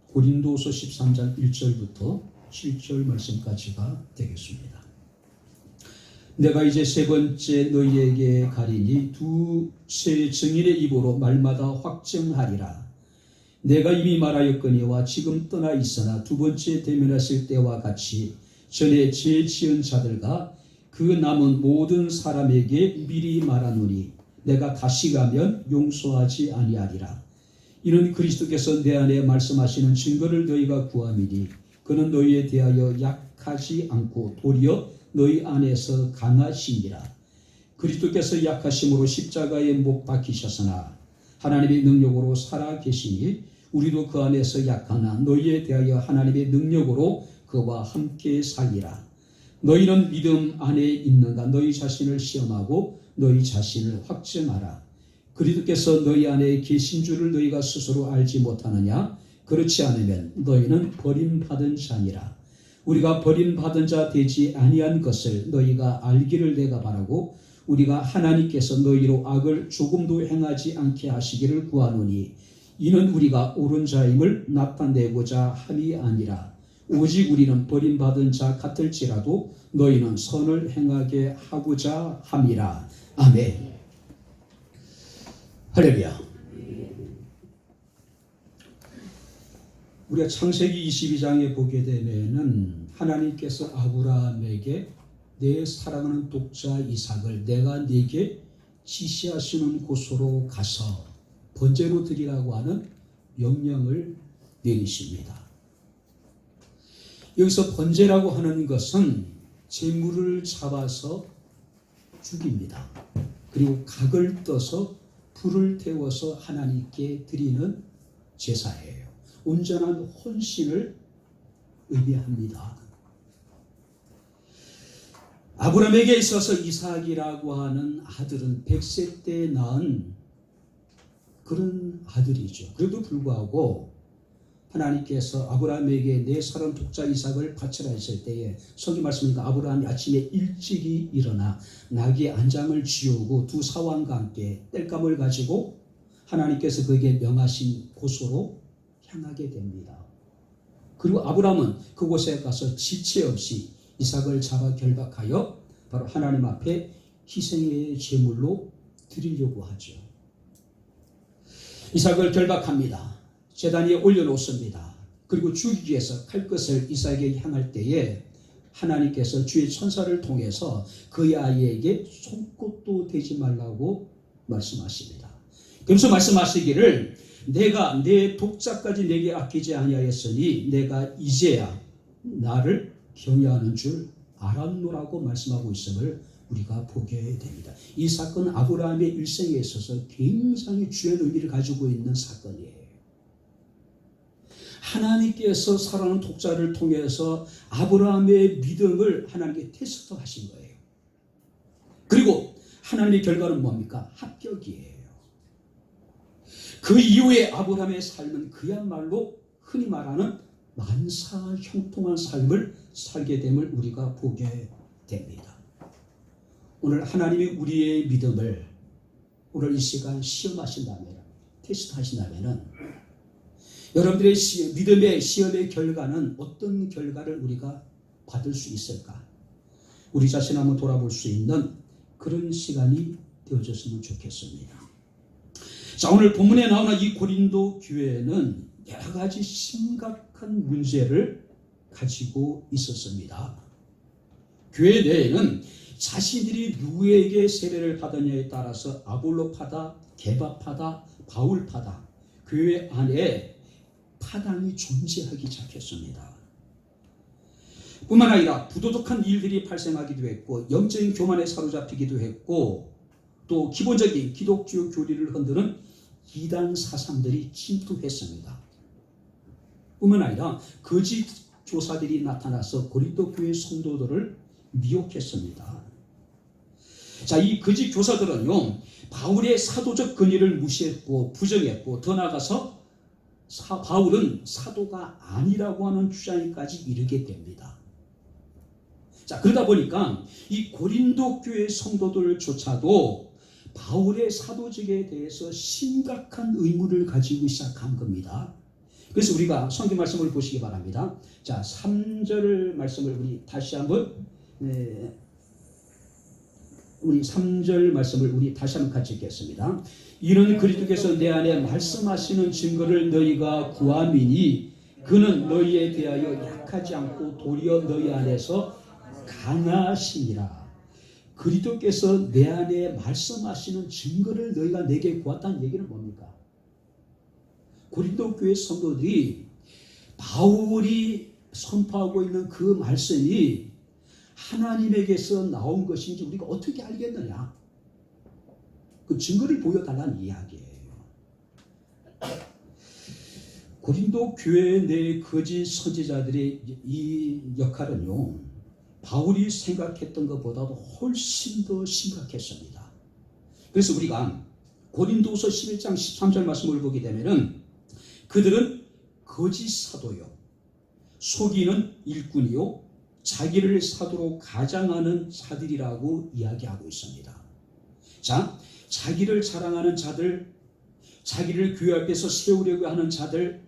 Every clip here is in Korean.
고린도서 13장 1절부터 7절 말씀까지가 되겠습니다. 내가 이제 세 번째 너희에게 가리니 두세 증인의 입으로 말마다 확증하리라. 내가 이미 말하였거니와 지금 떠나 있으나 두 번째 대면했을 때와 같이 전에 죄 지은 자들과 그 남은 모든 사람에게 미리 말하노니 내가 다시 가면 용서하지 아니하리라. 이는 그리스도께서 내 안에 말씀하시는 증거를 너희가 구함이니 그는 너희에 대하여 약하지 않고 도리어 너희 안에서 강하시니라. 그리스도께서 약하심으로 십자가에 못 박히셨으나 하나님의 능력으로 살아 계시니 우리도 그 안에서 약하나 너희에 대하여 하나님의 능력으로 그와 함께 살리라. 너희는 믿음 안에 있는가? 너희 자신을 시험하고 너희 자신을 확증하라. 그리스도께서 너희 안에 계신 줄을 너희가 스스로 알지 못하느냐? 그렇지 않으면 너희는 버림받은 자니라. 우리가 버림받은 자 되지 아니한 것을 너희가 알기를 내가 바라고 우리가 하나님께서 너희로 악을 조금도 행하지 않게 하시기를 구하노니 이는 우리가 옳은 자임을 나타내고자 함이 아니라 오직 우리는 버림받은 자 같을지라도 너희는 선을 행하게 하고자 함이라. 아멘. 할렐루야. 우리가 창세기 22장에 보게 되면은 하나님께서 아브라함에게 내 사랑하는 독자 이삭을 내가 네게 지시하시는 곳으로 가서 번제로 드리라고 하는 명령을 내리십니다. 여기서 번제라고 하는 것은 제물을 잡아서 죽입니다. 그리고 각을 떠서 불을 태워서 하나님께 드리는 제사예요. 온전한 헌신을 의미합니다. 아브라함에게 있어서 이삭이라고 하는 아들은 100세 때 낳은 그런 아들이죠. 그래도 불구하고 하나님께서 아브라함에게 내 사랑 독자 이삭을 바치라 했을 때에 성경 말씀이니까 아브라함이 아침에 일찍이 일어나 나귀 안장을 지우고 두 사환과 함께 땔감을 가지고 하나님께서 그에게 명하신 곳으로 향하게 됩니다. 그리고 아브라함은 그곳에 가서 지체 없이 이삭을 잡아 결박하여 바로 하나님 앞에 희생의 제물로 드리려고 하죠. 이삭을 결박합니다. 제단 위에 올려놓습니다. 그리고 죽이기 위해서 칼끝을 이삭에게 향할 때에 하나님께서 주의 천사를 통해서 그의 아이에게 손끝도 대지 말라고 말씀하십니다. 그래서 말씀하시기를 내가 내 독자까지 내게 아끼지 아니하였으니 내가 이제야 나를 경외하는 줄 알았노라고 말씀하고 있음을 우리가 보게 됩니다. 이 사건은 아브라함의 일생에 있어서 굉장히 중요한 의미를 가지고 있는 사건이에요. 하나님께서 사랑하는 독자를 통해서 아브라함의 믿음을 하나님께 테스트하신 거예요. 그리고 하나님의 결과는 뭡니까? 합격이에요. 그 이후에 아브라함의 삶은 그야말로 흔히 말하는 만사 형통한 삶을 살게 됨을 우리가 보게 됩니다. 오늘 하나님이 우리의 믿음을 오늘 이 시간 시험하신다면, 테스트하신다면 여러분들의 믿음의 시험의 결과는 어떤 결과를 우리가 받을 수 있을까? 우리 자신 한번 돌아볼 수 있는 그런 시간이 되어졌으면 좋겠습니다. 자, 오늘 본문에 나오는 이 고린도 교회는 여러 가지 심각한 문제를 가지고 있었습니다. 교회 내에는 자신들이 누구에게 세례를 받았냐에 따라서 아볼로파다, 게바파다, 바울파다, 교회 안에 파당이 존재하기 시작했습니다. 뿐만 아니라 부도덕한 일들이 발생하기도 했고 영적인 교만에 사로잡히기도 했고 또 기본적인 기독교 교리를 흔드는 이단 사상들이 침투했습니다. 뿐만 아니라 거짓 교사들이 나타나서 고린도 교회 성도들을 미혹했습니다. 자, 이 거짓 교사들은요, 바울의 사도적 권위를 무시했고 부정했고 더 나아가서 바울은 사도가 아니라고 하는 주장까지 이르게 됩니다. 자, 그러다 보니까 이 고린도 교회 성도들조차도 바울의 사도직에 대해서 심각한 의문을 가지고 시작한 겁니다. 그래서 우리가 성경 말씀을 보시기 바랍니다. 자, 3절 말씀을 우리 다시 한번 우리 3절 말씀을 우리 다시 한번 같이 읽겠습니다. 이는 그리스도께서 내 안에 말씀하시는 증거를 너희가 구함이니 그는 너희에 대하여 약하지 않고 도리어 너희 안에서 강하시니라. 그리스도께서 내 안에 말씀하시는 증거를 너희가 내게 구했다는 얘기는 뭡니까? 고린도 교회 성도들이 바울이 선포하고 있는 그 말씀이 하나님에게서 나온 것인지 우리가 어떻게 알겠느냐? 그 증거를 보여달라는 이야기예요. 고린도 교회 내 거짓 선지자들의 이 역할은요, 바울이 생각했던 것보다도 훨씬 더 심각했습니다. 그래서 우리가 고린도서 11장 13절 말씀을 보게 되면은 그들은 거짓 사도요, 속이는 일꾼이요, 자기를 사도로 가장하는 자들이라고 이야기하고 있습니다. 자, 자기를 자랑하는 자들, 자기를 교회 앞에서 세우려고 하는 자들,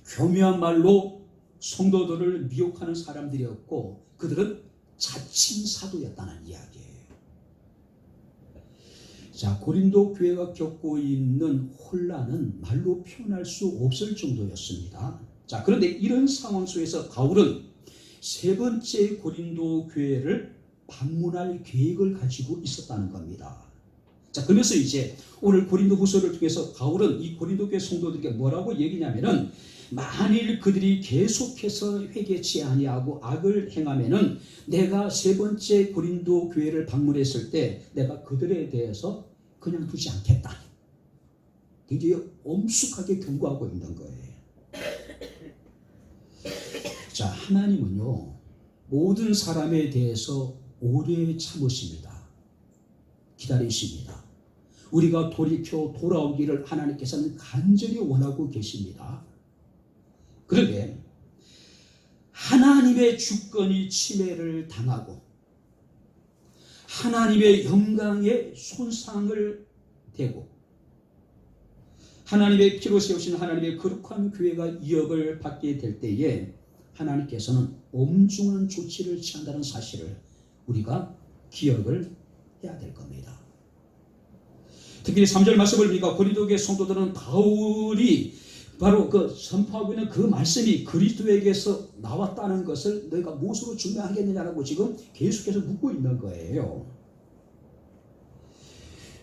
교묘한 말로 성도들을 미혹하는 사람들이었고 그들은 자칭 사도였다는 이야기예요. 자, 고린도 교회가 겪고 있는 혼란은 말로 표현할 수 없을 정도였습니다. 자, 그런데 이런 상황 속에서 바울은 세 번째 고린도 교회를 방문할 계획을 가지고 있었다는 겁니다. 자, 그래서 이제 오늘 고린도 후서를 통해서 바울은 이 고린도 교회 성도들에게 뭐라고 얘기냐면은 만일 그들이 계속해서 회개치 아니하고 악을 행하면은 내가 세 번째 고린도 교회를 방문했을 때 내가 그들에 대해서 그냥 두지 않겠다. 굉장히 엄숙하게 경고하고 있는 거예요. 자, 하나님은요, 모든 사람에 대해서 오래 참으십니다. 기다리십니다. 우리가 돌이켜 돌아오기를 하나님께서는 간절히 원하고 계십니다. 그런데 하나님의 주권이 침해를 당하고 하나님의 영광에 손상을 대고 하나님의 피로 세우신 하나님의 거룩한 교회가 위협을 받게 될 때에 하나님께서는 엄중한 조치를 취한다는 사실을 우리가 기억을 해야 될 겁니다. 특히 3절 말씀을 보니까 고린도 교회 성도들은 바울이 바로 그 선포하고 있는 그 말씀이 그리스도에게서 나왔다는 것을 너희가 무엇으로 증명하겠느냐라고 지금 계속해서 묻고 있는 거예요.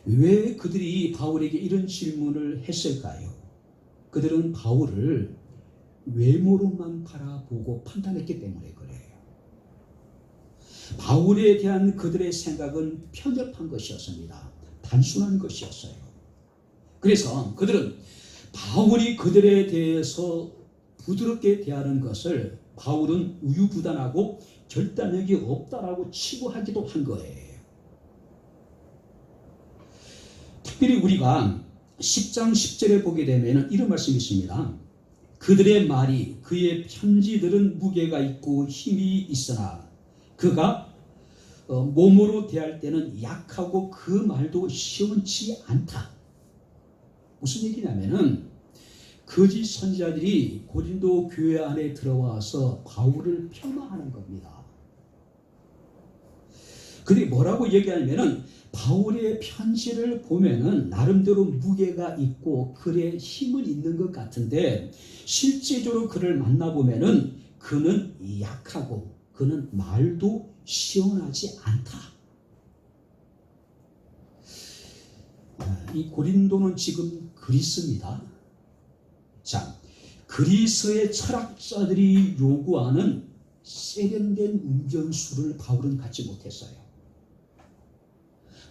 왜 그들이 바울에게 이런 질문을 했을까요? 그들은 바울을 외모로만 바라보고 판단했기 때문에 그래요. 바울에 대한 그들의 생각은 편협한 것이었습니다. 단순한 것이었어요. 그래서 그들은 바울이 그들에 대해서 부드럽게 대하는 것을 바울은 우유부단하고 결단력이 없다라고 치부하기도 한 거예요. 특별히 우리가 10장 10절에 보게 되면 이런 말씀이 있습니다. 그들의 말이 그의 편지들은 무게가 있고 힘이 있으나 그가 몸으로 대할 때는 약하고 그 말도 시원치 않다. 무슨 얘기냐면은 거짓 선지자들이 고린도 교회 안에 들어와서 바울을 폄하하는 겁니다. 그들이 뭐라고 얘기하냐면은 바울의 편지를 보면은 나름대로 무게가 있고 글에 힘은 있는 것 같은데 실제적으로 그를 만나보면은 그는 약하고 그는 말도 시원하지 않다. 이 고린도는 지금 그리스입니다. 자, 그리스의 철학자들이 요구하는 세련된 운전수를 바울은 갖지 못했어요.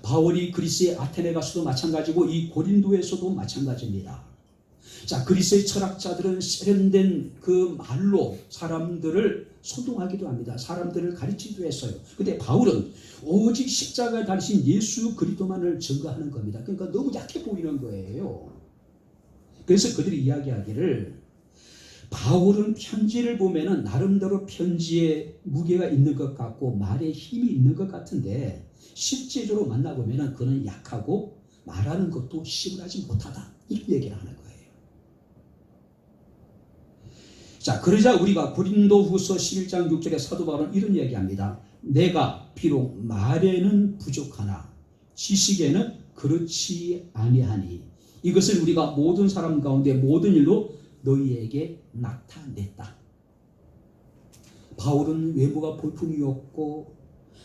바울이 그리스의 아테네 가서도 마찬가지고 이 고린도에서도 마찬가지입니다. 자, 그리스의 철학자들은 세련된 그 말로 사람들을 소동하기도 합니다. 사람들을 가르치기도 했어요. 근데 바울은 오직 십자가에 달리신 예수 그리스도만을 증거하는 겁니다. 그러니까 너무 약해 보이는 거예요. 그래서 그들이 이야기하기를 바울은 편지를 보면은 나름대로 편지에 무게가 있는 것 같고 말에 힘이 있는 것 같은데 실제적으로 만나보면은 그는 약하고 말하는 것도 시원하지 못하다. 이렇게 얘기를 하는 거예요. 자, 그러자 우리가 고린도후서 11장 6절에 사도 바울은 이런 이야기합니다. 내가 비록 말에는 부족하나 지식에는 그렇지 아니하니 이것을 우리가 모든 사람 가운데 모든 일로 너희에게 나타냈다. 바울은 외모가 볼품이었고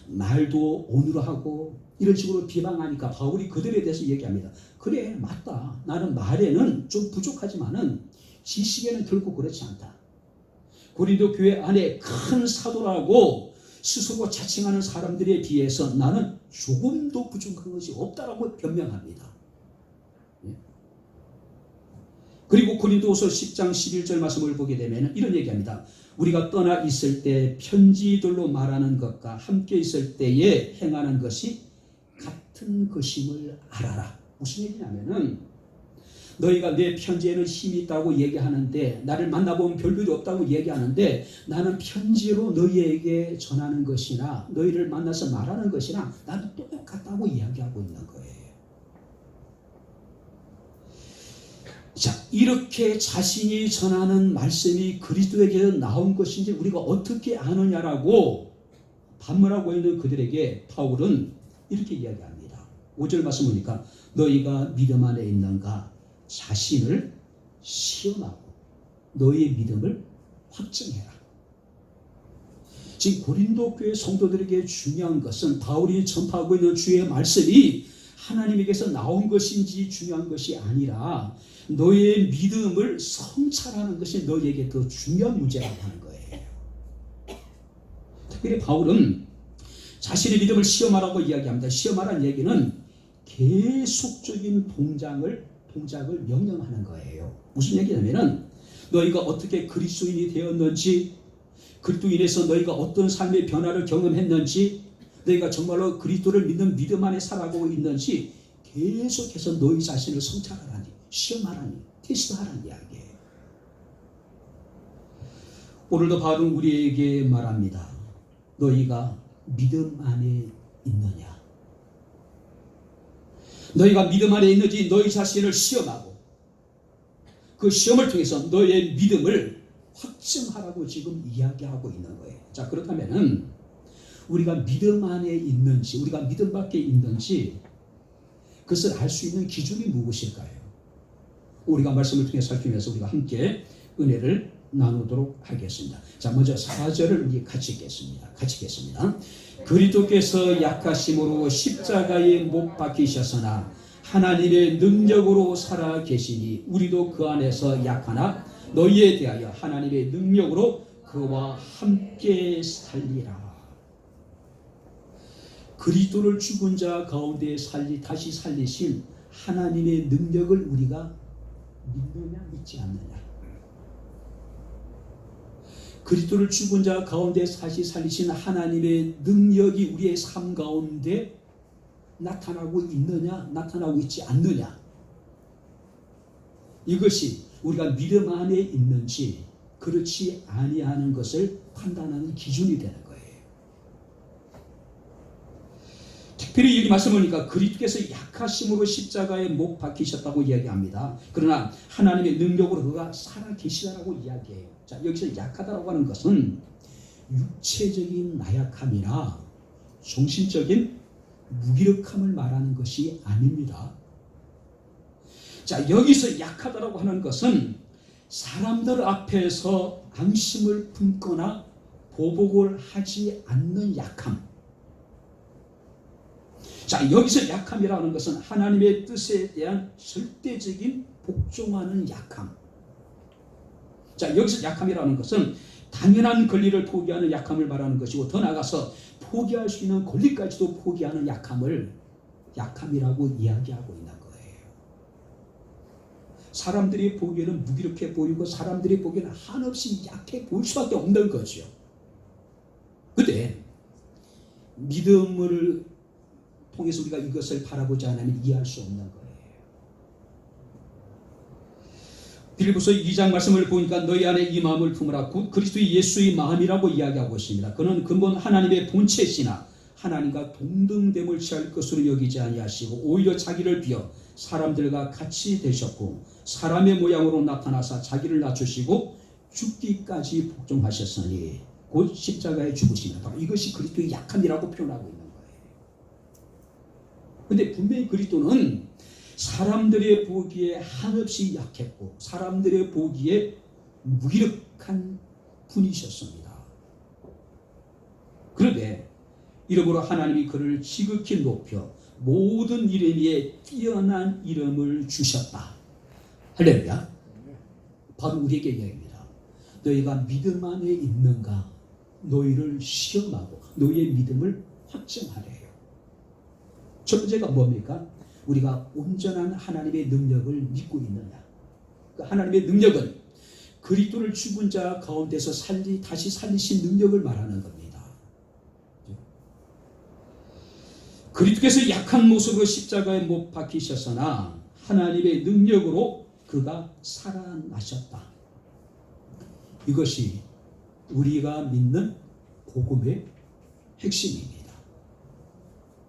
말도 온유하고 이런 식으로 비방하니까 바울이 그들에 대해서 얘기합니다. 그래, 맞다. 나는 말에는 좀 부족하지만은 지식에는 결코 그렇지 않다. 고린도 교회 안에 큰 사도라고 스스로 자칭하는 사람들에 비해서 나는 조금도 부족한 것이 없다라고 변명합니다. 그리고 고린도후서 10장 11절 말씀을 보게 되면 이런 얘기합니다. 우리가 떠나 있을 때 편지들로 말하는 것과 함께 있을 때에 행하는 것이 같은 것임을 알아라. 무슨 얘기냐면은 너희가 내 편지에는 힘이 있다고 얘기하는데 나를 만나보면 별일이 없다고 얘기하는데 나는 편지로 너희에게 전하는 것이나 너희를 만나서 말하는 것이나 나도 똑같다고 이야기하고 있는 거예요. 자, 이렇게 자신이 전하는 말씀이 그리스도에게서 나온 것인지 우리가 어떻게 아느냐라고 반문하고 있는 그들에게 바울은 이렇게 이야기합니다. 5절 말씀 보니까 너희가 믿음 안에 있는가 자신을 시험하고 너희의 믿음을 확증해라. 지금 고린도 교회 성도들에게 중요한 것은 바울이 전파하고 있는 주의 말씀이 하나님에게서 나온 것인지 중요한 것이 아니라 너의 믿음을 성찰하는 것이 너에게 더 중요한 문제라고 하는 거예요. 특별히 바울은 자신의 믿음을 시험하라고 이야기합니다. 시험하라는 얘기는 계속적인 동작을 명령하는 거예요. 무슨 얘기냐면은 너희가 어떻게 그리스도인이 되었는지, 그리스도인에서 너희가 어떤 삶의 변화를 경험했는지, 너희가 정말로 그리스도를 믿는 믿음 안에 살아가고 있는지 계속해서 너희 자신을 성찰하라니, 시험하라니, 테스트하라는 이야기예요. 오늘도 바울은 우리에게 말합니다. 너희가 믿음 안에 있느냐? 너희가 믿음 안에 있는지 너희 자신을 시험하고 그 시험을 통해서 너희의 믿음을 확증하라고 지금 이야기하고 있는 거예요. 자, 그렇다면은 우리가 믿음 안에 있는지, 우리가 믿음 밖에 있는지 그것을 알 수 있는 기준이 무엇일까요? 우리가 말씀을 통해 살피면서 우리가 함께 은혜를 나누도록 하겠습니다. 자, 먼저 4절을 우리 같이 읽겠습니다. 그리스도께서 약하심으로 십자가에 못 박히셨으나 하나님의 능력으로 살아 계시니 우리도 그 안에서 약하나 너희에 대하여 하나님의 능력으로 그와 함께 살리라. 그리스도를 죽은 자 가운데 다시 살리신 하나님의 능력을 우리가 믿느냐 믿지 않느냐. 그리스도를 죽은 자 가운데 다시 살리신 하나님의 능력이 우리의 삶 가운데 나타나고 있느냐 나타나고 있지 않느냐, 이것이 우리가 믿음 안에 있는지 그렇지 아니하는 것을 판단하는 기준이 되는 거예요. 특별히 여기 말씀 보니까 그리스도께서 약하심으로 십자가에 못 박히셨다고 이야기합니다. 그러나 하나님의 능력으로 그가 살아계시다라고 이야기해요. 자, 여기서 약하다라고 하는 것은 육체적인 나약함이나 정신적인 무기력함을 말하는 것이 아닙니다. 자, 여기서 약하다라고 하는 것은 사람들 앞에서 앙심을 품거나 보복을 하지 않는 약함. 자, 여기서 약함이라는 것은 하나님의 뜻에 대한 절대적인 복종하는 약함. 자, 여기서 약함이라는 것은 당연한 권리를 포기하는 약함을 말하는 것이고, 더 나아가서 포기할 수 있는 권리까지도 포기하는 약함이라고 이야기하고 있는 거예요. 사람들이 보기에는 무기력해 보이고 사람들이 보기에는 한없이 약해 보일 수밖에 없는 거죠. 그런데 믿음을 통해서 우리가 이것을 바라보지 않으면 이해할 수 없는 거예요. 빌립보서 2장 말씀을 보니까 너희 안에 이 마음을 품으라. 곧 그리스도 예수의 마음이라고 이야기하고 있습니다. 그는 근본 하나님의 본체시나 하나님과 동등됨을 취할 것으로 여기지 아니하시고 오히려 자기를 비어 사람들과 같이 되셨고 사람의 모양으로 나타나사 자기를 낮추시고 죽기까지 복종하셨으니 곧 십자가에 죽으시면 바로 이것이 그리스도의 약함이라고 표현하고 있는 거예요. 그런데 분명히 그리스도는 사람들의 보기에 한없이 약했고 사람들의 보기에 무기력한 분이셨습니다. 그런데 이러므로 하나님이 그를 지극히 높여 모든 이름 위에 뛰어난 이름을 주셨다. 할렐루야. 바로 우리에게 이야기합니다. 너희가 믿음 안에 있는가 너희를 시험하고 너희의 믿음을 확증하래요. 첫 번째가 뭡니까? 우리가 온전한 하나님의 능력을 믿고 있느냐. 그 하나님의 능력은 그리스도를 죽은 자 가운데서 다시 살리신 능력을 말하는 겁니다. 그리스도께서 약한 모습으로 십자가에 못 박히셨으나 하나님의 능력으로 그가 살아나셨다. 이것이 우리가 믿는 복음의 핵심입니다.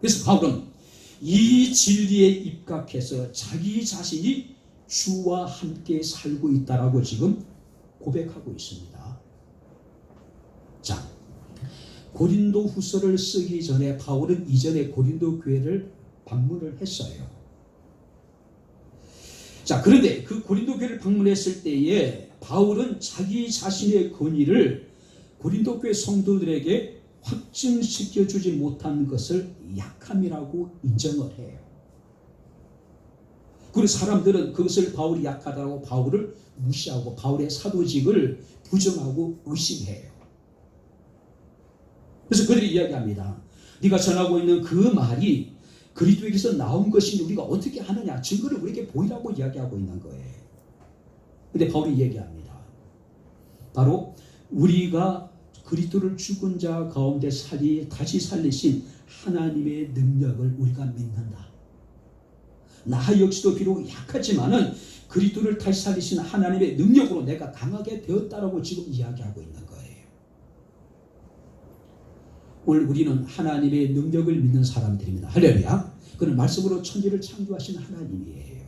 그래서 바울은 이 진리에 입각해서 자기 자신이 주와 함께 살고 있다라고 지금 고백하고 있습니다. 자, 고린도 후서를 쓰기 전에 바울은 이전에 고린도 교회를 방문을 했어요. 자, 그런데 그 고린도 교회를 방문했을 때에 바울은 자기 자신의 권위를 고린도 교회 성도들에게 확증시켜 주지 못한 것을 약함이라고 인정을 해요. 그리고 사람들은 그것을 바울이 약하다고 바울을 무시하고 바울의 사도직을 부정하고 의심해요. 그래서 그들이 이야기합니다. 네가 전하고 있는 그 말이 그리스도에게서 나온 것이니 우리가 어떻게 하느냐 증거를 우리에게 보이라고 이야기하고 있는 거예요. 그런데 바울이 얘기합니다. 바로 우리가 그리스도를 죽은 자 가운데 다시 살리신 하나님의 능력을 우리가 믿는다. 나 역시도 비록 약하지만은 그리스도를 다시 살리신 하나님의 능력으로 내가 강하게 되었다라고 지금 이야기하고 있는 거예요. 오늘 우리는 하나님의 능력을 믿는 사람들입니다. 할렐루야. 그는 말씀으로 천지를 창조하신 하나님이에요.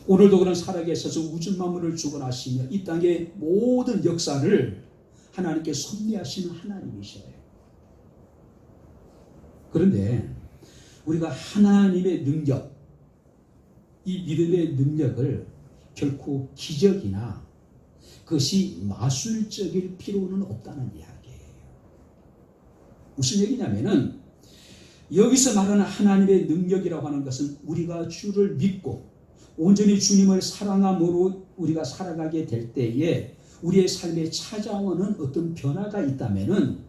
오늘도 그는 살아계셔서 우주 만물을 주관하시며 이 땅의 모든 역사를 하나님께 섭리하시는 하나님이셔요. 그런데 우리가 하나님의 능력, 이 믿음의 능력을 결코 기적이나 그것이 마술적일 필요는 없다는 이야기예요. 무슨 얘기냐면은 여기서 말하는 하나님의 능력이라고 하는 것은 우리가 주를 믿고 온전히 주님을 사랑함으로 우리가 살아가게 될 때에 우리의 삶에 찾아오는 어떤 변화가 있다면은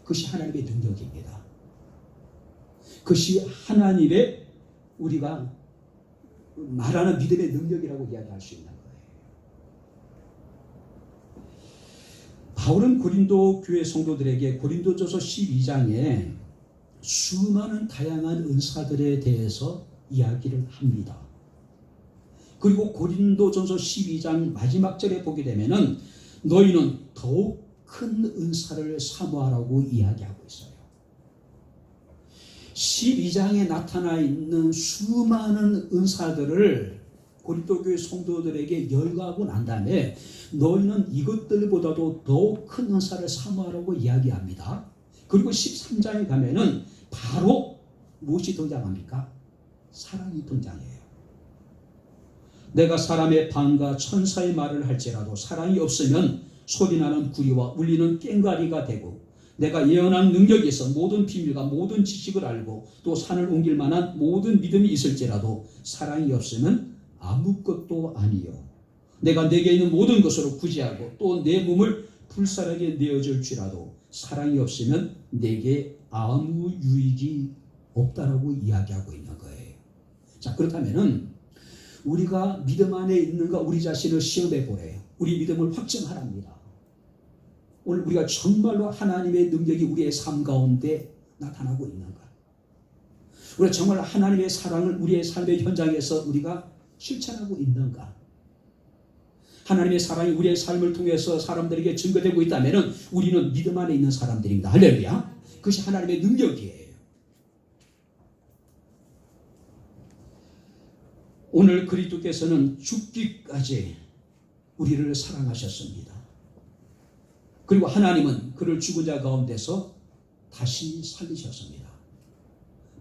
그것이 하나님의 능력입니다. 그것이 하나님의 우리가 말하는 믿음의 능력이라고 이야기할 수 있는 거예요. 바울은 고린도 교회 성도들에게 고린도전서 12장에 수많은 다양한 은사들에 대해서 이야기를 합니다. 그리고 고린도전서 12장 마지막 절에 보게 되면은 너희는 더욱 큰 은사를 사모하라고 이야기하고 있어요. 12장에 나타나 있는 수많은 은사들을 고린도 교회 성도들에게 열거하고 난 다음에 너희는 이것들보다도 더욱 큰 은사를 사모하라고 이야기합니다. 그리고 13장에 가면은 바로 무엇이 등장합니까? 사랑이 등장해요. 내가 사람의 방과 천사의 말을 할지라도 사랑이 없으면 소리나는 구리와 울리는 꽹과리가 되고 내가 예언한 능력이 있어 모든 비밀과 모든 지식을 알고 또 산을 옮길 만한 모든 믿음이 있을지라도 사랑이 없으면 아무것도 아니요. 내가 내게 있는 모든 것으로 구제하고 또 내 몸을 불사르게 내어줄지라도 사랑이 없으면 내게 아무 유익이 없다라고 이야기하고 있는 거예요. 자, 그렇다면은 우리가 믿음 안에 있는가 우리 자신을 시험해 보래요. 우리 믿음을 확증하랍니다. 오늘 우리가 정말로 하나님의 능력이 우리의 삶 가운데 나타나고 있는가? 우리가 정말 하나님의 사랑을 우리의 삶의 현장에서 우리가 실천하고 있는가? 하나님의 사랑이 우리의 삶을 통해서 사람들에게 증거되고 있다면 우리는 믿음 안에 있는 사람들입니다. 할렐루야. 그것이 하나님의 능력이에요. 오늘 그리스도께서는 죽기까지 우리를 사랑하셨습니다. 그리고 하나님은 그를 죽은 자 가운데서 다시 살리셨습니다.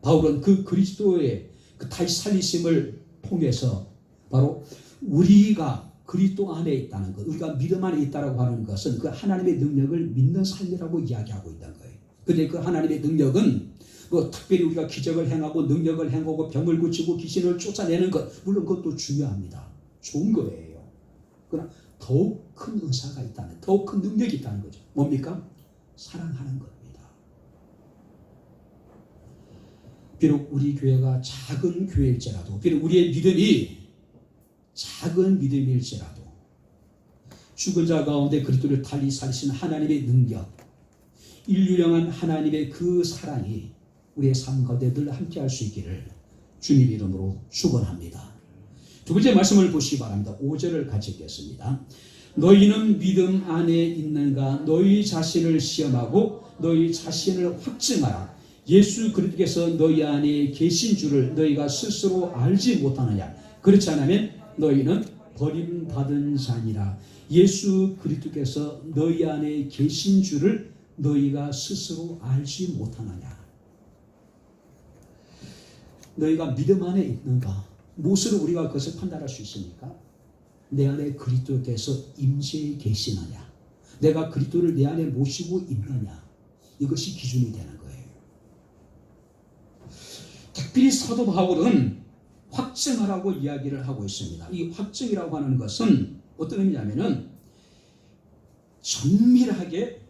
바울은 그 그리스도의 그 다시 살리심을 통해서 바로 우리가 그리스도 안에 있다는 것, 우리가 믿음 안에 있다라고 하는 것은 그 하나님의 능력을 믿는 삶이라고 이야기하고 있다는 거예요. 그런데 그 하나님의 능력은 뭐 특별히 우리가 기적을 행하고 능력을 행하고 병을 고치고 귀신을 쫓아내는 것, 물론 그것도 중요합니다. 좋은 거예요. 그러나 더욱 큰 은사가 있다는, 더욱 큰 능력이 있다는 거죠. 뭡니까? 사랑하는 겁니다. 비록 우리 교회가 작은 교회일지라도, 비록 우리의 믿음이 작은 믿음일지라도 죽은 자 가운데 그리스도를 달리 살리신 하나님의 능력, 인류령한 하나님의 그 사랑이 우리의 삶 가운데 늘 함께할 수 있기를 주님 이름으로 축원합니다. 두 번째 말씀을 보시기 바랍니다. 5절을 같이 읽겠습니다. 너희는 믿음 안에 있는가? 너희 자신을 시험하고 너희 자신을 확증하라. 예수 그리스도께서 너희 안에 계신 줄을 너희가 스스로 알지 못하느냐? 그렇지 않으면 너희는 버림받은 자니라. 예수 그리스도께서 너희 안에 계신 줄을 너희가 스스로 알지 못하느냐? 너희가 믿음 안에 있는가? 무엇으로 우리가 그것을 판단할 수 있습니까? 내 안에 그리스도께서 임재해 계시느냐? 내가 그리스도를 내 안에 모시고 있느냐? 이것이 기준이 되는 거예요. 특별히 사도 바울은 확증하라고 이야기를 하고 있습니다. 이 확증이라고 하는 것은 어떤 의미냐면은 정밀하게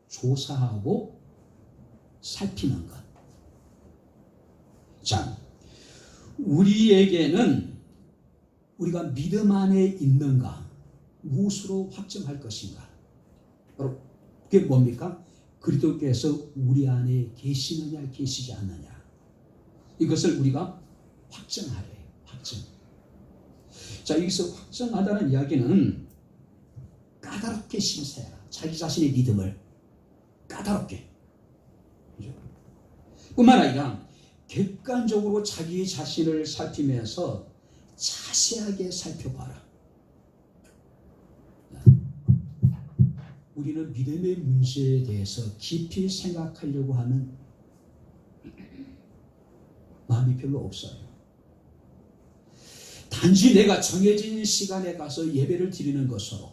조사하고 살피는 것. 자, 우리에게는 우리가 믿음 안에 있는가, 무엇으로 확증할 것인가? 바로 그게 뭡니까? 그리스도께서 우리 안에 계시느냐 계시지 않느냐, 이것을 우리가 확증하래요. 확증. 자, 여기서 확증하다는 이야기는 까다롭게 심사해라. 자기 자신의 믿음을 까다롭게. 그죠? 뿐만 아니라 객관적으로 자기 자신을 살피면서 자세하게 살펴봐라. 우리는 믿음의 문제에 대해서 깊이 생각하려고 하는 마음이 별로 없어요. 단지 내가 정해진 시간에 가서 예배를 드리는 것으로,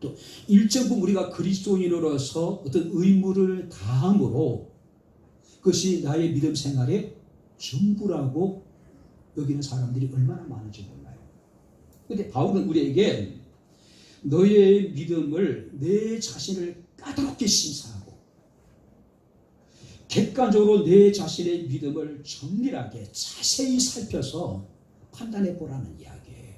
또 일정 부분 우리가 그리스도인으로서 어떤 의무를 다함으로 그것이 나의 믿음 생활의 전부라고 여기는 사람들이 얼마나 많은지 몰라요. 그런데 바울은 우리에게 너의 믿음을, 내 자신을 까다롭게 심사하고 객관적으로 내 자신의 믿음을 정밀하게 자세히 살펴서 판단해 보라는 이야기예요.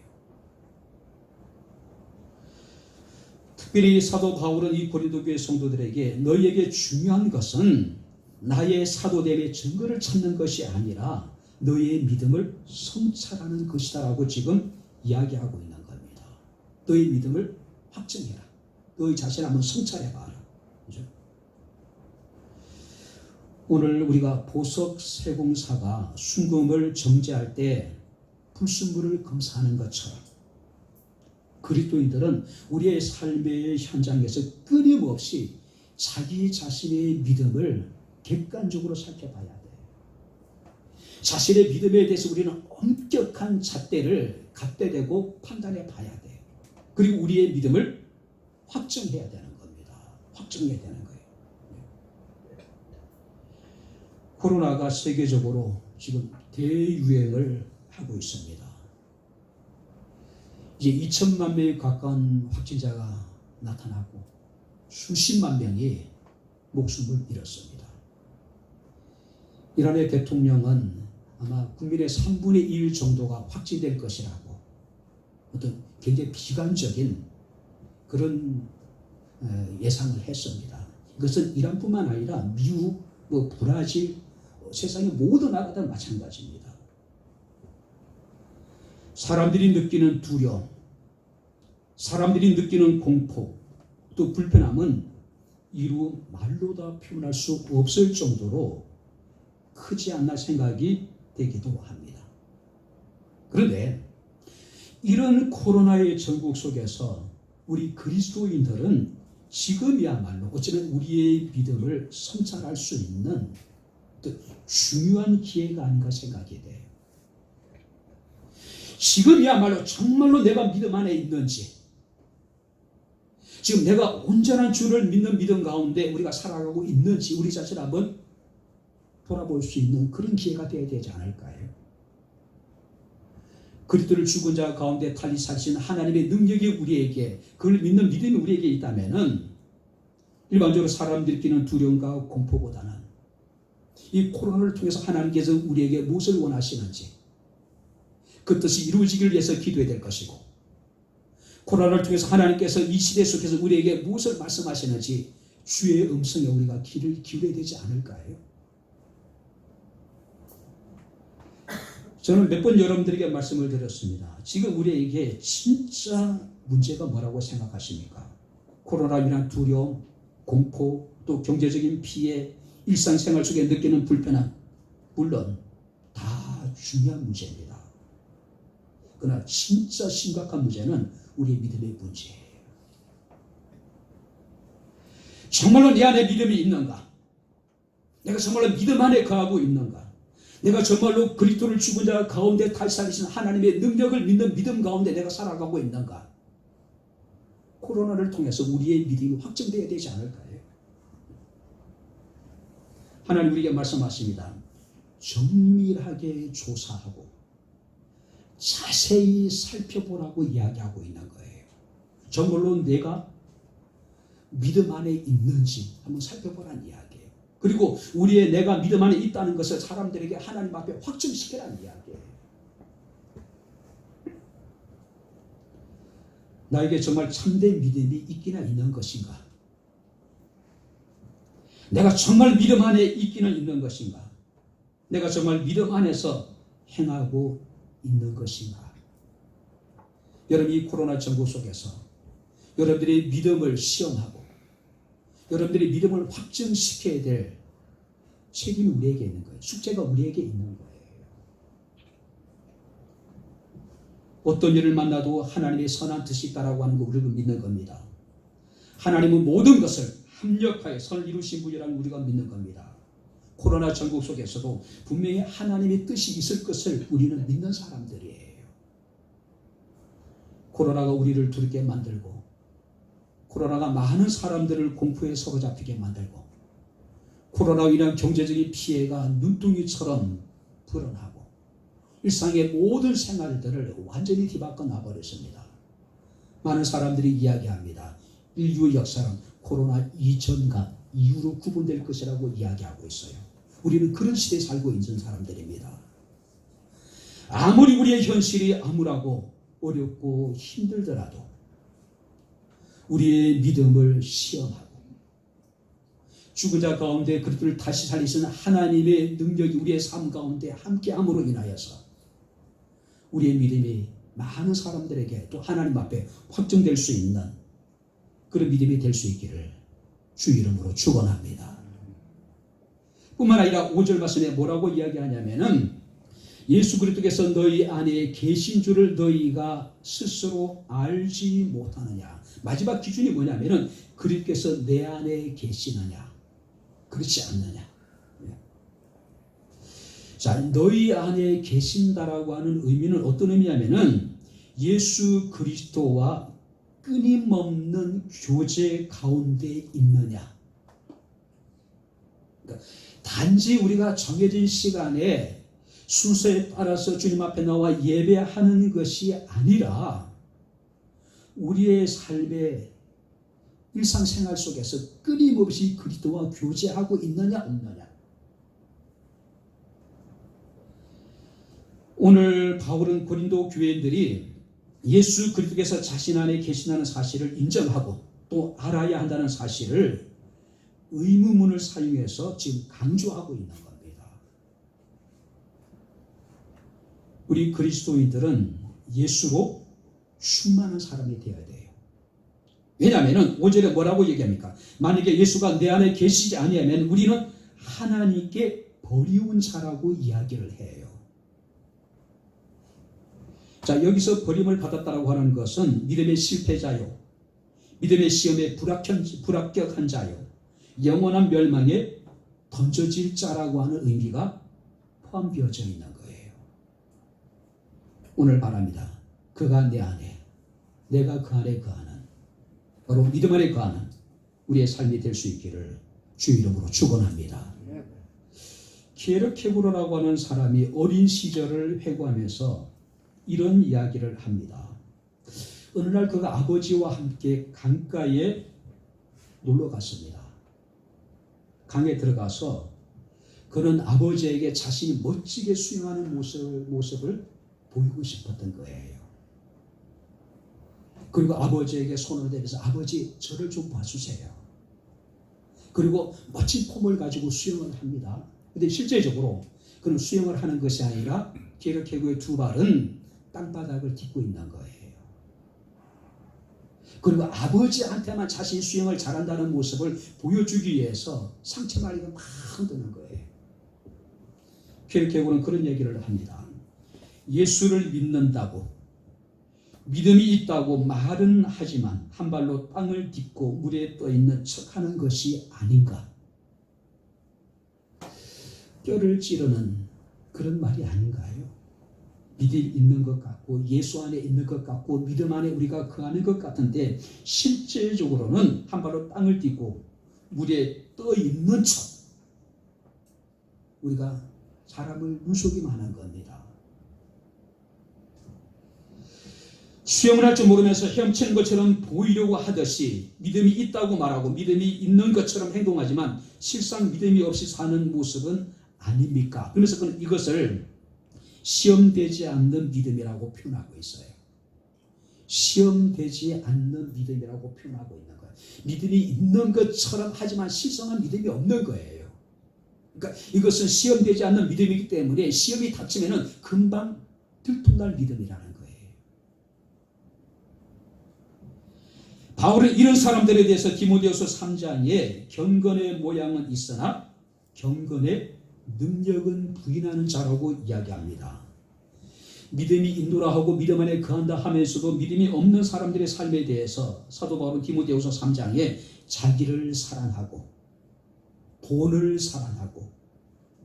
특별히 사도 바울은 이 고린도 교회 성도들에게 너희에게 중요한 것은 나의 사도됨의 증거를 찾는 것이 아니라 너희의 믿음을 성찰하는 것이다라고 지금 이야기하고 있는 겁니다. 너희 믿음을 확증해라. 너희 자신을 한번 성찰해봐라. 그죠? 오늘 우리가 보석 세공사가 순금을 정제할 때 불순물을 검사하는 것처럼 그리스도인들은 우리의 삶의 현장에서 끊임없이 자기 자신의 믿음을 객관적으로 살펴봐야 돼요. 자신의 믿음에 대해서 우리는 엄격한 잣대를 갖대대고 판단해 봐야 돼요. 그리고 우리의 믿음을 확증해야 되는 겁니다. 확증해야 되는 거예요. 코로나가 세계적으로 지금 대유행을 하고 있습니다. 이제 2천만 명에 가까운 확진자가 나타나고 수십만 명이 목숨을 잃었습니다. 이란의 대통령은 아마 국민의 3분의 1 정도가 확진될 것이라고 어떤 굉장히 비관적인 그런 예상을 했습니다. 이것은 이란뿐만 아니라 미국, 브라질, 세상의 모든 나라도 마찬가지입니다. 사람들이 느끼는 두려움, 사람들이 느끼는 공포, 또 불편함은 이루 말로 다 표현할 수 없을 정도로 크지 않나 생각이 되기도 합니다. 그런데 이런 코로나의 전국 속에서 우리 그리스도인들은 지금이야말로 어쩌면 우리의 믿음을 성찰할 수 있는 중요한 기회가 아닌가 생각이 돼요. 지금이야말로 정말로 내가 믿음 안에 있는지, 지금 내가 온전한 주를 믿는 믿음 가운데 우리가 살아가고 있는지 우리 자신을 한번 돌아볼 수 있는 그런 기회가 되어야 되지 않을까요? 그리스도를 죽은 자 가운데 달리 사신 하나님의 능력이 우리에게, 그걸 믿는 믿음이 우리에게 있다면은 일반적으로 사람들끼리는 두려움과 공포보다는 이 코로나를 통해서 하나님께서 우리에게 무엇을 원하시는지 그 뜻이 이루어지기를 위해서 기도해야 될 것이고, 코로나를 통해서 하나님께서 이 시대 속에서 우리에게 무엇을 말씀하시는지 주의 음성에 우리가 귀를 기울여야 되지 않을까요? 저는 몇 번 여러분들에게 말씀을 드렸습니다. 지금 우리에게 진짜 문제가 뭐라고 생각하십니까? 코로나로 인한 두려움, 공포, 또 경제적인 피해, 일상생활 속에 느끼는 불편함, 물론 다 중요한 문제입니다. 그러나 진짜 심각한 문제는 우리의 믿음의 문제예요. 정말로 내 안에 믿음이 있는가? 내가 정말로 믿음 안에 거하고 있는가? 내가 정말로 그리스도를 죽은 자 가운데 다시 살리신 하나님의 능력을 믿는 믿음 가운데 내가 살아가고 있는가? 코로나를 통해서 우리의 믿음이 확정되어야 되지 않을까요? 하나님 우리에게 말씀하십니다. 정밀하게 조사하고 자세히 살펴보라고 이야기하고 있는 거예요. 정말로 내가 믿음 안에 있는지 한번 살펴보라는 이야기예요. 그리고 우리의 내가 믿음 안에 있다는 것을 사람들에게 하나님 앞에 확증시키라는 이야기예요. 나에게 정말 참된 믿음이 있기나 있는 것인가? 내가 정말 믿음 안에 있기는 있는 것인가? 내가 정말 믿음 안에서 행하고 있는 것인가? 여러분, 이 코로나 전국 속에서 여러분들의 믿음을 시험하고 여러분들의 믿음을 확증시켜야 될 책임이 우리에게 있는 거예요. 숙제가 우리에게 있는 거예요. 어떤 일을 만나도 하나님의 선한 뜻이 있다라고 하는 거 우리가 믿는 겁니다. 하나님은 모든 것을 합력하여 선을 이루신 분이라는 우리가 믿는 겁니다. 코로나 전국 속에서도 분명히 하나님의 뜻이 있을 것을 우리는 믿는 사람들이에요. 코로나가 우리를 두렵게 만들고, 코로나가 많은 사람들을 공포에 사로잡히게 만들고, 코로나로 인한 경제적인 피해가 눈둥이처럼 불어나고 일상의 모든 생활들을 완전히 뒤바꿔 놔버렸습니다. 많은 사람들이 이야기합니다. 인류 역사는 코로나 이전과 이후로 구분될 것이라고 이야기하고 있어요. 우리는 그런 시대에 살고 있는 사람들입니다. 아무리 우리의 현실이 암울하고 어렵고 힘들더라도 우리의 믿음을 시험하고 죽은 자 가운데 그리스도를 다시 살리시는 하나님의 능력이 우리의 삶 가운데 함께함으로 인하여서 우리의 믿음이 많은 사람들에게 또 하나님 앞에 확정될 수 있는 그런 믿음이 될 수 있기를 주 이름으로 축원합니다. 뿐만 아니라 5절 말씀에 뭐라고 이야기하냐면은 예수 그리스도께서 너희 안에 계신 줄을 너희가 스스로 알지 못하느냐. 마지막 기준이 뭐냐면은 그리스도께서 내 안에 계시느냐 그렇지 않느냐. 자, 너희 안에 계신다라고 하는 의미는 어떤 의미냐면은 예수 그리스도와 끊임없는 교제 가운데 있느냐. 그러니까 단지 우리가 정해진 시간에 순서에 따라서 주님 앞에 나와 예배하는 것이 아니라 우리의 삶의 일상생활 속에서 끊임없이 그리스도와 교제하고 있느냐 없느냐. 오늘 바울은 고린도 교회인들이 예수 그리스도께서 자신 안에 계신다는 사실을 인정하고 또 알아야 한다는 사실을 의무문을 사용해서 지금 강조하고 있는 겁니다. 우리 그리스도인들은 예수로 충만한 사람이 되어야 돼요. 왜냐하면 5절에 뭐라고 얘기합니까? 만약에 예수가 내 안에 계시지 아니하면 우리는 하나님께 버리운 자라고 이야기를 해요. 자, 여기서 버림을 받았다라고 하는 것은 믿음의 실패자요, 믿음의 시험에 불합격한 자요, 영원한 멸망에 던져질 자라고 하는 의미가 포함되어져 있는 거예요. 오늘 바랍니다. 그가 내 안에, 내가 그 안에 거하는, 바로 믿음 안에 거하는 우리의 삶이 될 수 있기를 주 이름으로 축원합니다. 게르케고르라고 하는 사람이 어린 시절을 회고하면서 이런 이야기를 합니다. 어느 날 그가 아버지와 함께 강가에 놀러 갔습니다. 강에 들어가서 그는 아버지에게 자신이 멋지게 수영하는 모습을 보이고 싶었던 거예요. 그리고 아버지에게 손을 대면서 아버지 저를 좀 봐주세요. 그리고 멋진 폼을 가지고 수영을 합니다. 그런데 실제적으로 그는 수영을 하는 것이 아니라 게르케고르의 두 발은 땅바닥을 딛고 있는 거예요. 그리고 아버지한테만 자신이 수영을 잘한다는 모습을 보여주기 위해서 상체마리가 막 흔드는 거예요. 게르케고르는 그런 얘기를 합니다. 예수를 믿는다고, 믿음이 있다고 말은 하지만 한 발로 땅을 딛고 물에 떠 있는 척하는 것이 아닌가. 뼈를 찌르는 그런 말이 아닌가요? 믿음 있는 것 같고 예수 안에 있는 것 같고 믿음 안에 우리가 거하는 것 같은데 실제적으로는 한 발로 땅을 딛고 물에 떠 있는 척 우리가 사람을 눈속임하는 겁니다. 수영을 할 줄 모르면서 헤엄치는 것처럼 보이려고 하듯이 믿음이 있다고 말하고 믿음이 있는 것처럼 행동하지만 실상 믿음이 없이 사는 모습은 아닙니까? 그래서 그는 이것을 시험되지 않는 믿음이라고 표현하고 있어요. 시험되지 않는 믿음이라고 표현하고 있는 거예요. 믿음이 있는 것처럼 하지만 실성한 믿음이 없는 거예요. 그러니까 이것은 시험되지 않는 믿음이기 때문에 시험이 닥치면은 금방 들통날 믿음이라는 거예요. 바울은 이런 사람들에 대해서 디모데후서 3장에 경건의 모양은 있으나 경건의 능력은 부인하는 자라고 이야기합니다. 믿음이 있노라 하고 믿음 안에 거한다 하면서도 믿음이 없는 사람들의 삶에 대해서 사도 바울은 디모데후서 3장에 자기를 사랑하고 돈을 사랑하고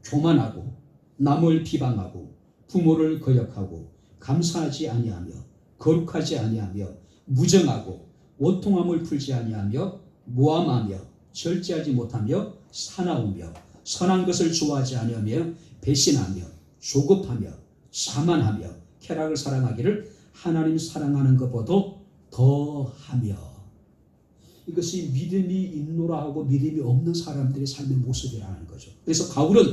교만하고 남을 비방하고 부모를 거역하고 감사하지 아니하며 거룩하지 아니하며 무정하고 원통함을 풀지 아니하며 모함하며 절제하지 못하며 사나우며 선한 것을 좋아하지 아니하며 배신하며 조급하며 자만하며 쾌락을 사랑하기를 하나님 사랑하는 것보다 더하며 이것이 믿음이 있노라 하고 믿음이 없는 사람들의 삶의 모습이라는 거죠. 그래서 바울은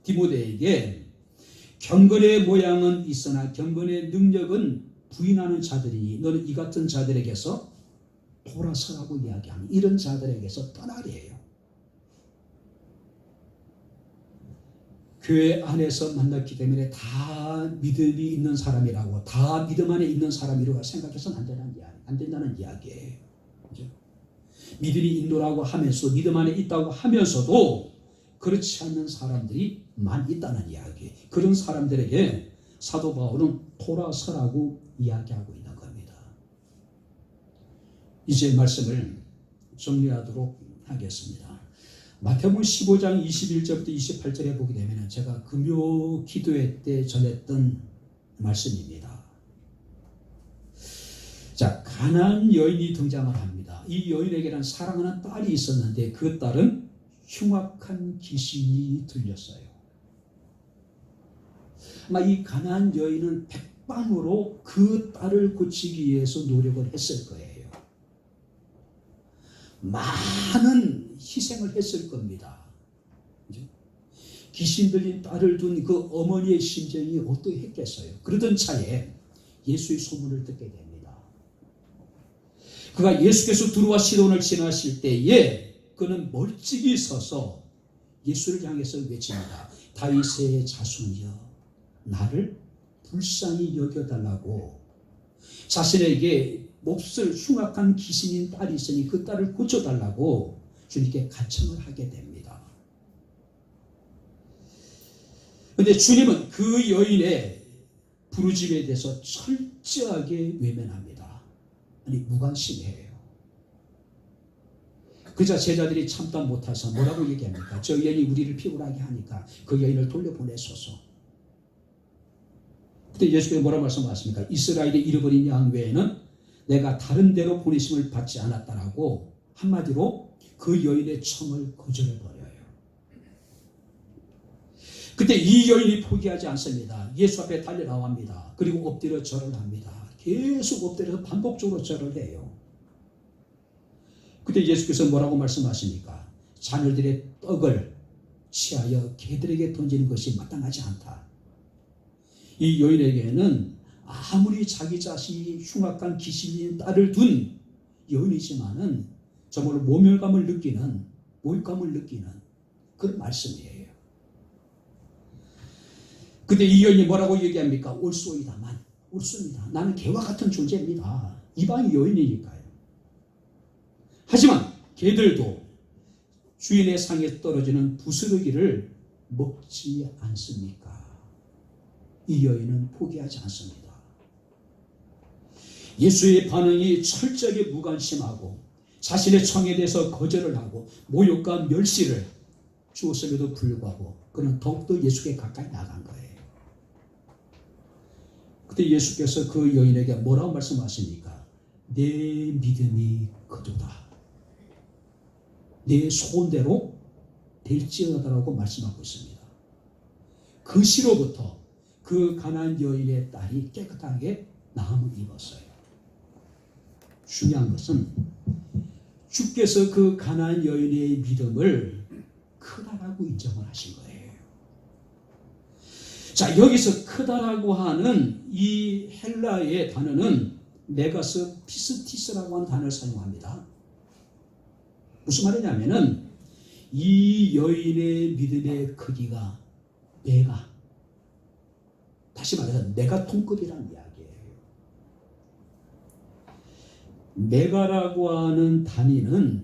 디모데에게 경건의 모양은 있으나 경건의 능력은 부인하는 자들이니 너는 이 같은 자들에게서 돌아서라고 이야기합니다. 이런 자들에게서 떠나래요. 교회 안에서 만났기 때문에 다 믿음이 있는 사람이라고 다 믿음 안에 있는 사람이라고 생각해서는 안 된다는 이야기예요. 그렇죠? 믿음이 있노라고 하면서 믿음 안에 있다고 하면서도 그렇지 않는 사람들이 많이 있다는 이야기예요. 그런 사람들에게 사도 바울은 돌아서라고 이야기하고 있는 겁니다. 이제 말씀을 정리하도록 하겠습니다. 마태복음 15장 21절부터 28절에 보게 되면 제가 금요 기도회 때 전했던 말씀입니다. 자, 가나안 여인이 등장을 합니다. 이 여인에게는 사랑하는 딸이 있었는데 그 딸은 흉악한 귀신이 들렸어요. 아마 이 가나안 여인은 백방으로 그 딸을 고치기 위해서 노력을 했을 거예요. 많은 희생을 했을 겁니다. 귀신 들린 딸을 둔 그 어머니의 심정이 어떠했겠어요? 그러던 차에 예수의 소문을 듣게 됩니다. 그가 예수께서 두루와 시돈을 지나실 때에 그는 멀찍이 서서 예수를 향해서 외칩니다. 다윗의 자손이여 나를 불쌍히 여겨달라고 자신에게 몹쓸 흉악한 귀신인 딸이 있으니 그 딸을 고쳐달라고 주님께 간청을 하게 됩니다. 그런데 주님은 그 여인의 부르짐에 대해서 철저하게 외면합니다. 아니 무관심해요. 그자 제자들이 참다 못해서 뭐라고 얘기합니까? 저 여인이 우리를 피곤하게 하니까 그 여인을 돌려보내소서. 그때 예수께서 뭐라고 말씀하십니까? 이스라엘의 잃어버린 양 외에는 내가 다른 데로 보내심을 받지 않았다라고 한마디로 그 여인의 청을 거절해버려요. 그때 이 여인이 포기하지 않습니다. 예수 앞에 달려나옵니다. 그리고 엎드려 절을 합니다. 계속 엎드려서 반복적으로 절을 해요. 그때 예수께서 뭐라고 말씀하십니까? 자녀들의 떡을 취하여 개들에게 던지는 것이 마땅하지 않다. 이 여인에게는 아무리 자기 자신이 흉악한 귀신인 딸을 둔 여인이지만은 정말로 모멸감을 느끼는 그런 말씀이에요. 근데 이 여인이 뭐라고 얘기합니까? 옳소이다만, 옳습니다. 나는 개와 같은 존재입니다. 이방 여인이니까요. 하지만 개들도 주인의 상에 떨어지는 부스러기를 먹지 않습니까? 이 여인은 포기하지 않습니다. 예수의 반응이 철저하게 무관심하고 자신의 청에 대해서 거절을 하고 모욕과 멸시를 주었음에도 불구하고 그는 더욱더 예수께 가까이 나간 거예요. 그때 예수께서 그 여인에게 뭐라고 말씀하십니까? 내 믿음이 그도다. 내 소원대로 될지어다라고 말씀하고 있습니다. 그 시로부터 그 가난안 여인의 딸이 깨끗하게 나음을 입었어요. 중요한 것은 주께서 그 가난안 여인의 믿음을 크다라고 인정을 하신 거예요. 자, 여기서 크다라고 하는 이 헬라의 단어는 메가스 피스티스라고 하는 단어를 사용합니다. 무슨 말이냐면은 이 여인의 믿음의 크기가 다시 말해서 메가톤급이라는 이야기예요. 메가라고 하는 단위는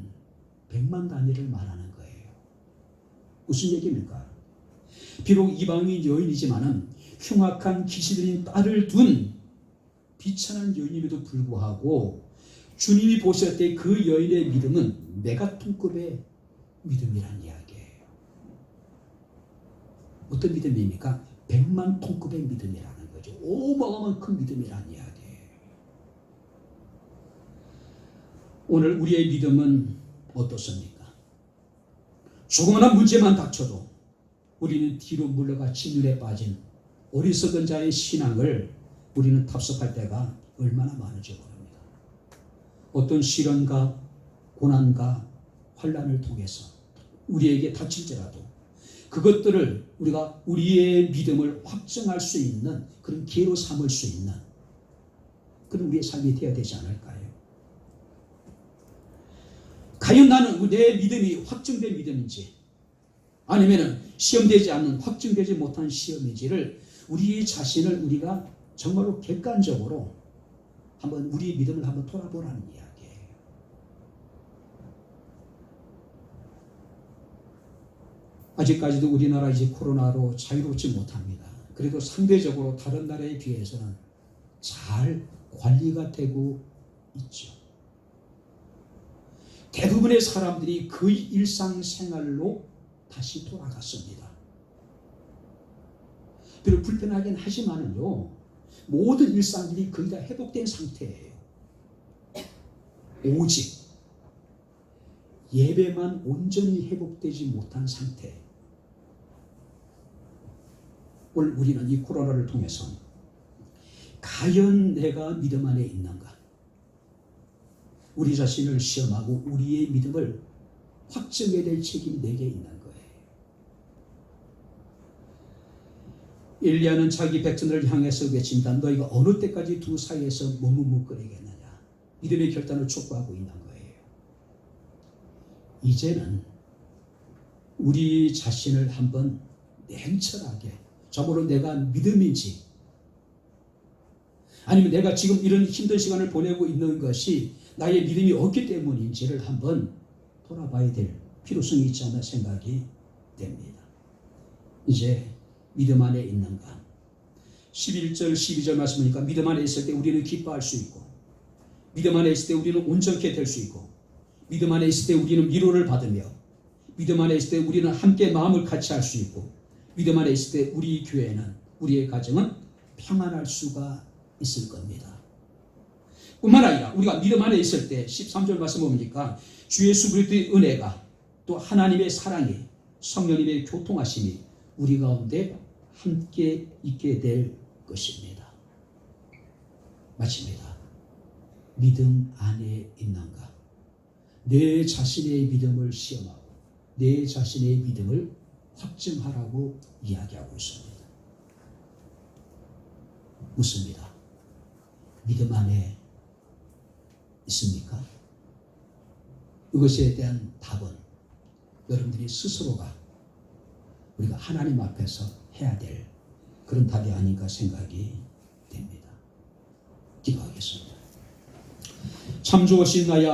100만 단위를 말하는 거예요. 무슨 얘기입니까? 비록 이방인 여인이지만은 흉악한 귀신들인 딸을 둔 비천한 여인임에도 불구하고 주님이 보실 때 그 여인의 믿음은 메가톤급의 믿음이란 이야기예요. 어떤 믿음입니까? 100만 톤급의 믿음이라는 거죠. 어마어마한 큰 믿음이란 이야기예요. 오늘 우리의 믿음은 어떻습니까? 조그마한 문제만 닥쳐도 우리는 뒤로 물러가 진율에 빠진 어리석은 자의 신앙을 우리는 답습할 때가 얼마나 많은지 모릅니다. 어떤 시련과 고난과 환난을 통해서 우리에게 닥칠지라도 그것들을 우리가 우리의 믿음을 확증할 수 있는 그런 기회로 삼을 수 있는 그런 우리의 삶이 되어야 되지 않을까요? 과연 나는 내 믿음이 확증된 믿음인지 아니면 시험되지 않는 확증되지 못한 시험인지를 우리 자신을 우리가 정말로 객관적으로 한번 우리의 믿음을 한번 돌아보라는 이야기예요. 아직까지도 우리나라 이제 코로나로 자유롭지 못합니다. 그래도 상대적으로 다른 나라에 비해서는 잘 관리가 되고 있죠. 대부분의 사람들이 거의 일상생활로 다시 돌아갔습니다. 비록 불편하긴 하지만은요, 모든 일상들이 거의 다 회복된 상태예요. 오직 예배만 온전히 회복되지 못한 상태. 오늘 우리는 이 코로나를 통해서 과연 내가 믿음 안에 있는가? 우리 자신을 시험하고 우리의 믿음을 확증해야 될 책임이 내게 있는 거예요. 엘리야는 자기 백성들을 향해서 외칩니다. 너희가 어느 때까지 두 사이에서 머뭇거리겠느냐. 믿음의 결단을 촉구하고 있는 거예요. 이제는 우리 자신을 한번 냉철하게 저보로 내가 믿음인지 아니면 내가 지금 이런 힘든 시간을 보내고 있는 것이 나의 믿음이 없기 때문인지를 한번 돌아봐야 될 필요성이 있지 않나 생각이 됩니다. 이제 믿음 안에 있는가? 11절 12절 말씀하니까 믿음 안에 있을 때 우리는 기뻐할 수 있고, 믿음 안에 있을 때 우리는 온전케 될 수 있고, 믿음 안에 있을 때 우리는 위로를 받으며, 믿음 안에 있을 때 우리는 함께 마음을 같이 할 수 있고, 믿음 안에 있을 때 우리 교회는, 우리의 가정은 평안할 수가 있을 겁니다. 뿐만 아니라 우리가 믿음 안에 있을 때 13절 말씀 보니까 주 예수 그리스도의 은혜가, 또 하나님의 사랑이, 성령님의 교통하심이 우리 가운데 함께 있게 될 것입니다. 마칩니다. 믿음 안에 있는가? 내 자신의 믿음을 시험하고 내 자신의 믿음을 확증하라고 이야기하고 있습니다. 묻습니다. 믿음 안에 있습니까? 이것에 대한 답은 여러분들이 스스로가 우리가 하나님 앞에서 해야 될 그런 답이 아닌가 생각이 됩니다. 기도하겠습니다. 참 좋으신 나의